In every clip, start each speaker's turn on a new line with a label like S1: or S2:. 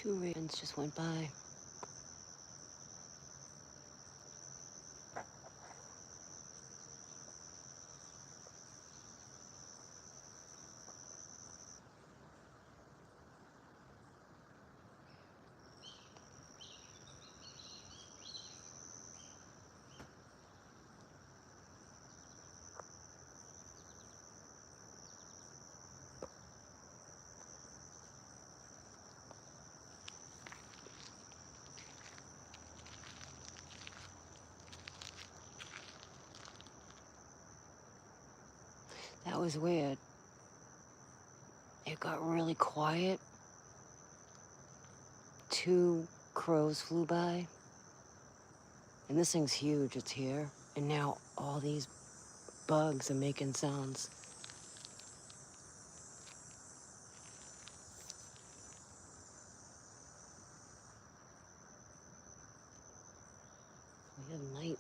S1: 2 ravens just went by. That was weird. It got really quiet. 2 crows flew by. And this thing's huge, it's here. And now all these bugs are making sounds. We have night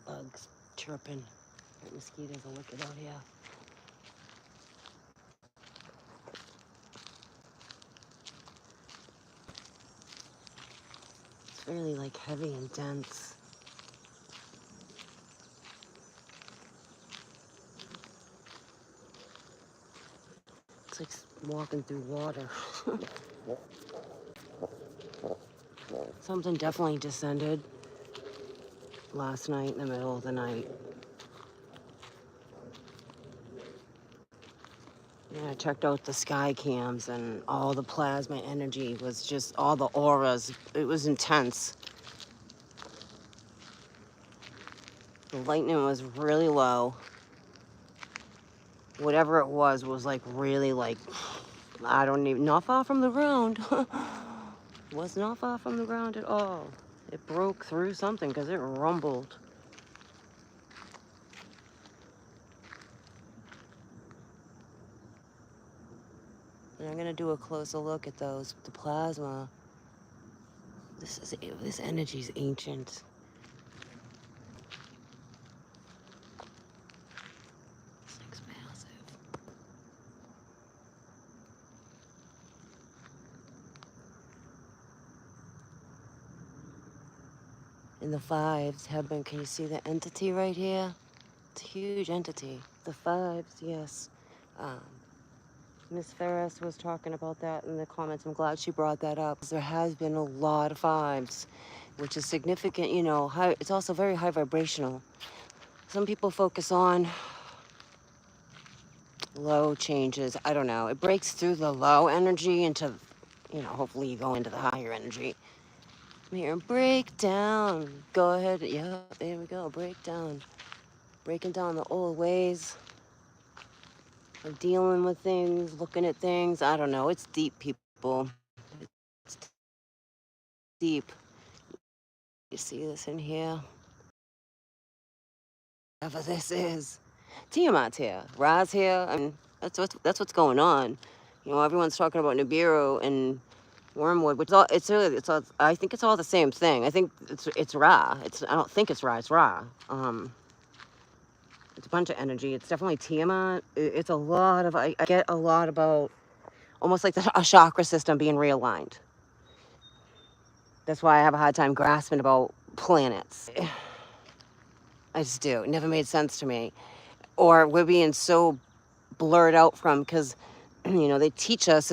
S1: bugs chirping. Mosquitoes are wicked out here. It's really like heavy and dense. It's like walking through water. Something definitely descended last night in the middle of the night. Yeah, I checked out the sky cams and all the plasma energy was just, all the auras, it was intense. The lightning was really low. Whatever it was like really like, I don't even, not far from the ground. Was not far from the ground at all. It broke through something because it rumbled. And I'm gonna do a closer look at those, the plasma. This energy's ancient. This thing's massive. And the 5s have been, can you see the entity right here? It's a huge entity. The 5s, yes. Miss Ferris was talking about that in the comments. I'm glad she brought that up. There has been a lot of 5s, which is significant, you know, high, it's also very high vibrational. Some people focus on low changes. I don't know. It breaks through the low energy into, you know, hopefully you go into the higher energy. I'm hearing break down. Go ahead. Yeah, there we go. Break down. Breaking down the old ways of dealing with things, looking at things. I don't know. It's deep, people. It's deep. You see this in here? Whatever this is. Tiamat's here. Ra's here. I mean, that's what's going on. You know, everyone's talking about Nibiru and Wormwood, which it's all, I think it's all the same thing. I think it's Ra. I don't think it's Ra. It's Ra. It's a bunch of energy. It's definitely Tiamat. It's a lot of, I get a lot about almost like a chakra system being realigned. That's why I have a hard time grasping about planets. I just do. It never made sense to me. Or we're being so blurred out from, because, you know, they teach us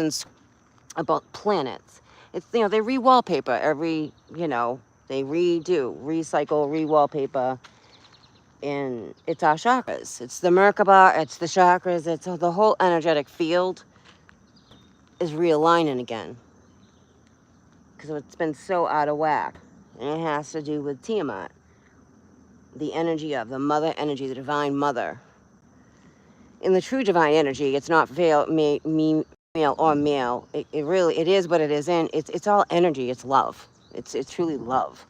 S1: about planets. It's, you know, they re-wallpaper every, you know, they recycle, re-wallpaper. And it's our chakras. It's the Merkaba, it's the chakras, it's the whole energetic field is realigning again. Because it's been so out of whack. And it has to do with Tiamat. The energy of the mother energy, the divine mother. In the true divine energy, it's not male or male. It really, it is, but it isn't. It's all energy. It's love. It's truly love.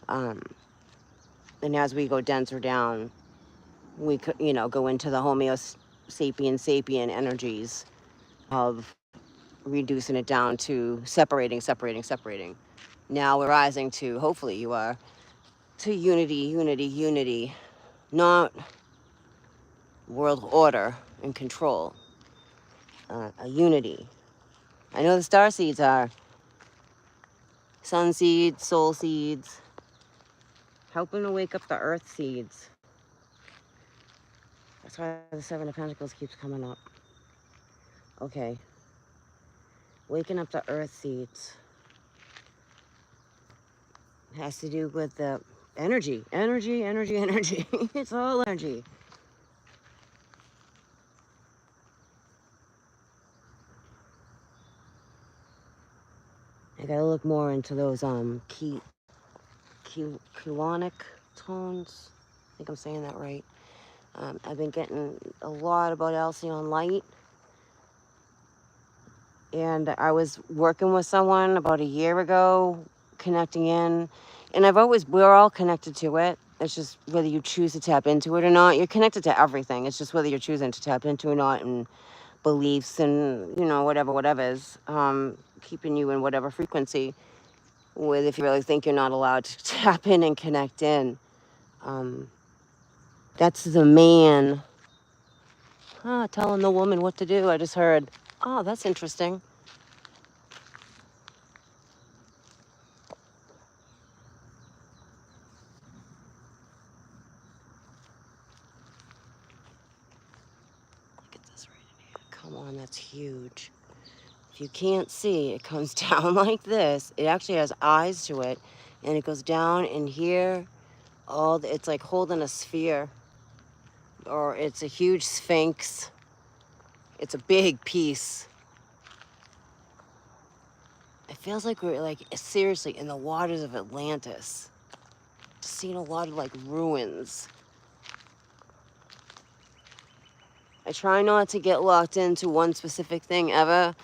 S1: And as we go denser down, we could, you know, go into the Homo sapien energies of reducing it down to separating. Now we're rising to, hopefully you are, to unity, not world order and control, a unity. I know the starseeds are sun seeds, soul seeds, helping to wake up the earth seeds. That's why the Seven of Pentacles keeps coming up. Okay. Waking up the earth seeds. It has to do with the energy. Energy. It's all energy. I gotta look more into those Kelonic tones. I think I'm saying that right. I've been getting a lot about Alcyon Light. And I was working with someone about a year ago, connecting in. And we're all connected to it. It's just whether you choose to tap into it or not. You're connected to everything. It's just whether you're choosing to tap into it or not, and beliefs and, whatever's keeping you in whatever frequency. With if you really think you're not allowed to tap in and connect in. That's the man telling the woman what to do. I just heard, oh, that's interesting. Look at this right in here. Come on, that's huge. If you can't see, it comes down like this. It actually has eyes to it, and it goes down in here. It's like holding a sphere, or it's a huge sphinx. It's a big piece. It feels like we're like seriously in the waters of Atlantis. Just seeing a lot of like ruins. I try not to get locked into one specific thing ever.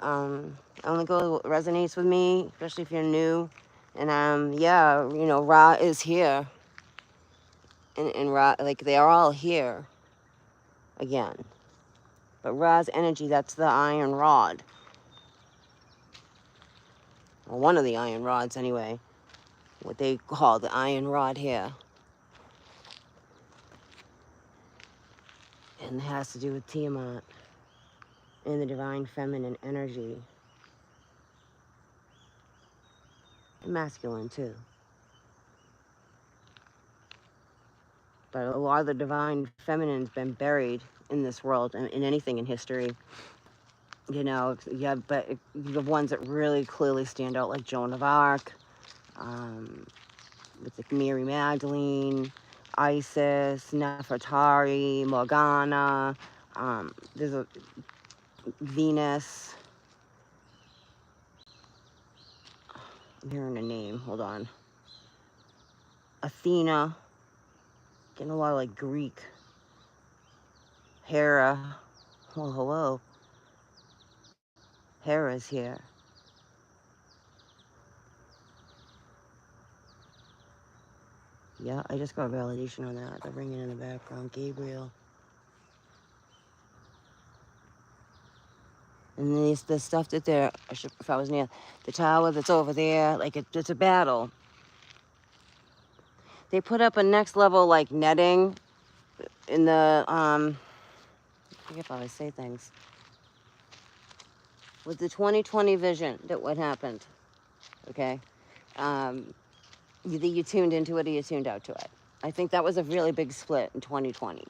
S1: I only go what resonates with me, especially if you're new. And Ra is here. And Ra, like, they are all here again. But Ra's energy, that's the iron rod. Well, one of the iron rods anyway. What they call the iron rod here. And it has to do with Tiamat and the divine feminine energy. And masculine too. But a lot of the divine feminine's been buried in this world and in anything in history. But you have ones that really clearly stand out, like Joan of Arc, with like Mary Magdalene, Isis, Nefertari, Morgana. There's a Venus. I'm hearing a name. Hold on. Athena. Getting a lot of like Greek. Hera. Oh, hello. Hera's here. Yeah, I just got validation on that. They're ringing in the background. Gabriel. And the stuff that if I was near the tower that's over there, like it's a battle. They put up a next level like netting in the I forget how I say things. With the 2020 vision, that what happened. Okay. Either you tuned into it or you tuned out to it. I think that was a really big split in 2020.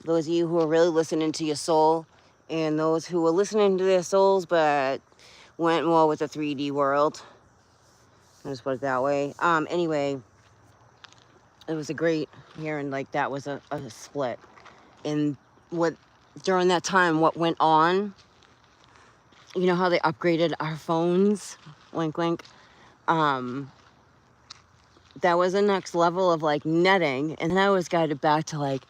S1: Those of you who are really listening to your soul, and those who were listening to their souls but went more with the 3D world. I'll just put it that way. Anyway, it was a great hearing, like that was a split. And during that time, what went on, you know how they upgraded our phones? Wink, wink. That was the next level of like netting. And then I was guided back to like,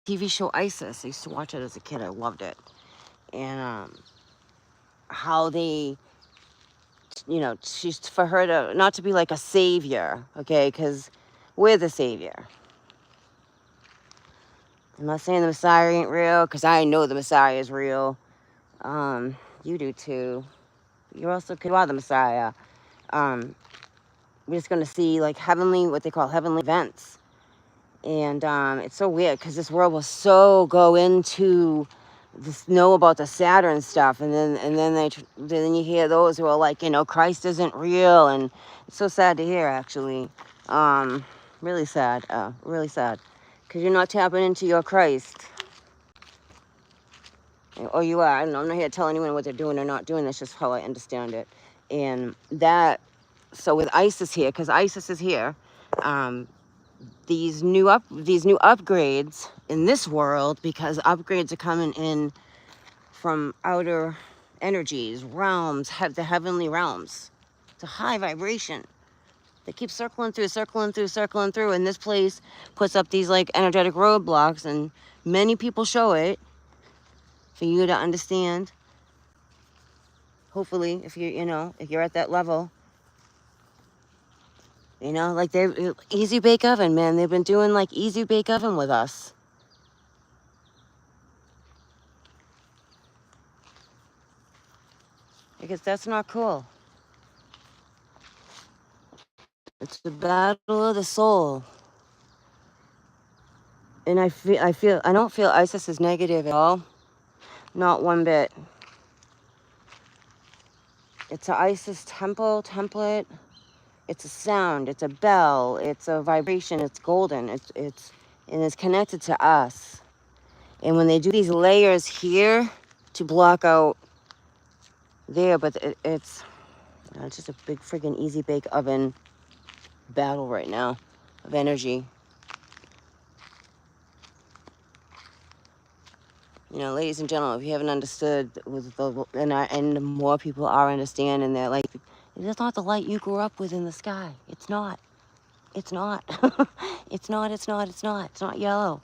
S1: TV show Isis. I used to watch it as a kid. I loved it. And how they, she's for her to not to be like a savior, okay? Because we're the savior. I'm not saying the Messiah ain't real, because I know the Messiah is real. You do too. You are the Messiah. We're just gonna see like what they call heavenly events. And it's so weird because this world will so go into know about the Saturn stuff, and then you hear those who are like, Christ isn't real, and it's so sad to hear, actually. Um, really sad, because you're not tapping into your Christ, or you are. I don't know, I'm not here to tell anyone what they're doing or not doing. That's just how I understand it, and that. So with ISIS here, because ISIS is here, um, these new upgrades in this world, because upgrades are coming in from outer energies, realms, have the heavenly realms. It's a high vibration. They keep circling through, and this place puts up these like energetic roadblocks, and many people show it for you to understand. Hopefully, if if you're at that level, like they easy bake oven, man. They've been doing like easy bake oven with us. Because that's not cool. It's the battle of the soul. And I don't feel ISIS is negative at all. Not one bit. It's an ISIS template. It's a sound, it's a bell, it's a vibration, it's golden. And it's connected to us. And when they do these layers here to block out there, but it's just a big friggin' easy bake oven battle right now of energy. Ladies and gentlemen, if you haven't understood, and more people are understanding, they're like, it's not the light you grew up with in the sky. It's not. It's not. It's not. It's not yellow.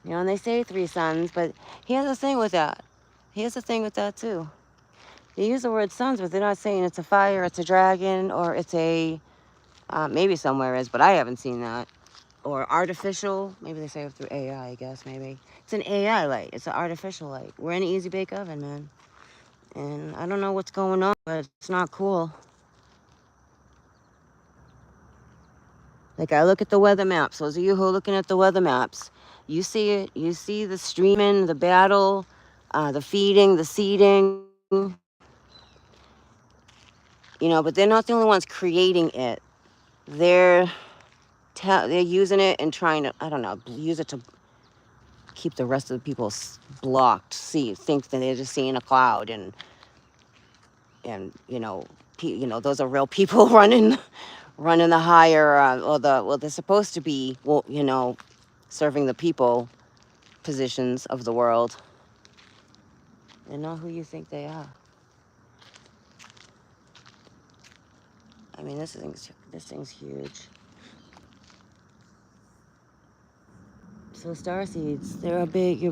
S1: And they say 3 suns, but here's the thing with that. Here's the thing with that too. They use the word suns, but they're not saying it's a fire, it's a dragon, or it's a, maybe somewhere is, but I haven't seen that. Or artificial, maybe they say it through AI, I guess, maybe. It's an AI light, it's an artificial light. We're in an easy bake oven, man. And I don't know what's going on, but it's not cool. Like, I look at the weather maps. Those of you who are looking at the weather maps, you see it. You see the streaming, the battle, the feeding, the seeding. But they're not the only ones creating it. They're using it and trying to, I don't know, use it to keep the rest of the people blocked. Think that they're just seeing a cloud, and those are real people running the higher, they're supposed to be, serving the people positions of the world. They're not who you think they are. I mean, this thing's huge. So star seeds, they're big. You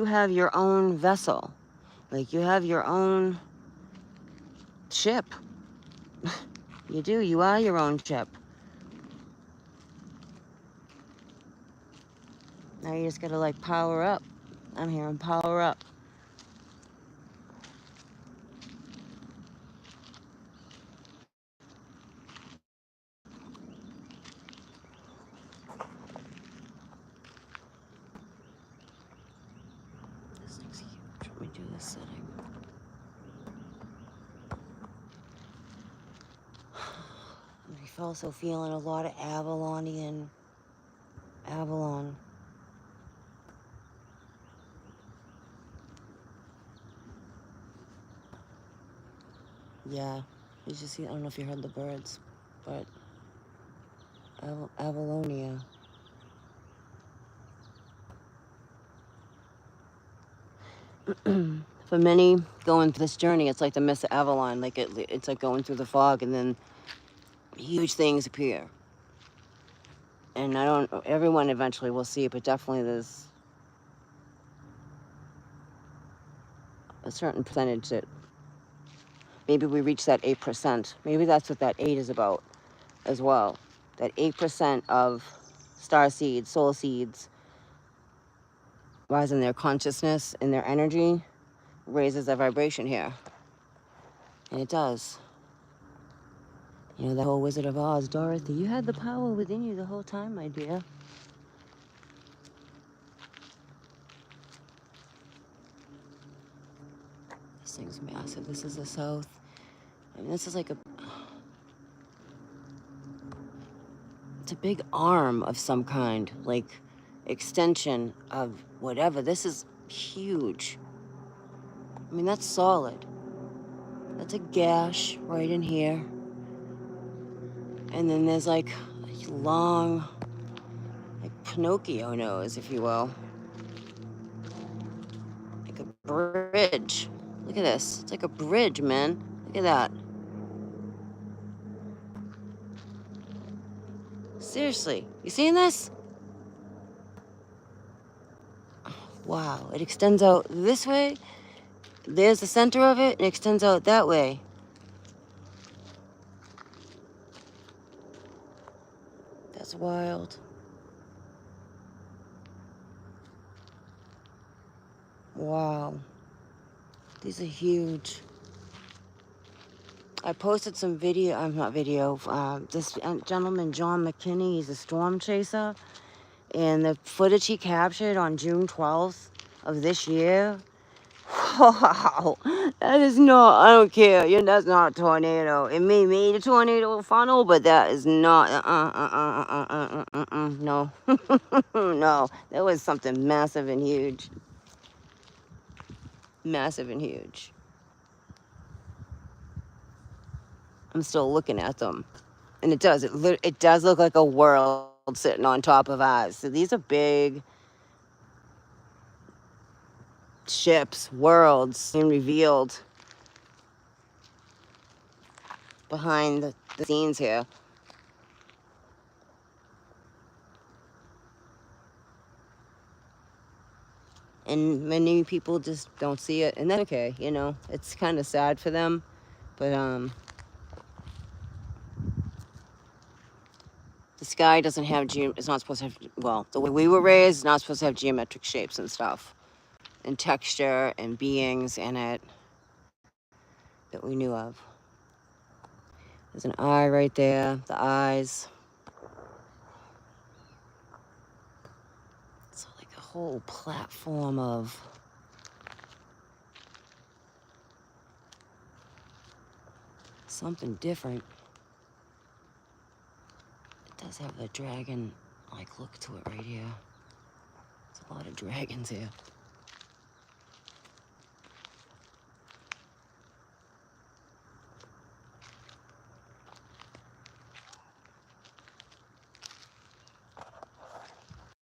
S1: have your own vessel, like you have your own ship. You do. You are your own ship. Now you just gotta like power up. I'm hearing power up. This thing's huge. Let me do this setting. I'm also feeling a lot of Avalon. Yeah, you just see. I don't know if you heard the birds, but Avalonia. For many going through this journey, it's like the mist of Avalon. Like it's like going through the fog, and then huge things appear. And everyone eventually will see it, but definitely there's a certain percentage that maybe we reach that 8%. Maybe that's what that 8 is about as well. That 8% of star seeds, soul seeds, rise in their consciousness and their energy, raises their vibration here. And it does. The whole Wizard of Oz, Dorothy, you had the power within you the whole time, my dear. This thing's massive. This is the south. I mean, this is like it's a big arm of some kind, like extension of whatever. This is huge. I mean, that's solid. That's a gash right in here. And then there's like a long, like Pinocchio nose, if you will. Like a bridge. Look at this. It's like a bridge, man. Look at that. Seriously, you seeing this? Wow, it extends out this way. There's the center of it, and it extends out that way. That's wild. Wow. These are huge. I posted some video, I'm not video, this gentleman, John McKinney, he's a storm chaser. And the footage he captured on June 12th of this year, wow, that is not, I don't care, that's not a tornado. It may made a tornado funnel, but that is not, no, no, that was something massive and huge. Massive and huge. I'm still looking at them. And it does, it does look like a world sitting on top of us. So these are big ships, worlds being revealed behind the scenes here. And many people just don't see it, and that's okay, it's kind of sad for them, but the sky doesn't have it's not supposed to have, well, the way we were raised, it's not supposed to have geometric shapes and stuff, and texture and beings in it that we knew of. There's an eye right there, the eyes. It's like a whole platform of something different. It does have a dragon-like look to it right here. There's a lot of dragons here.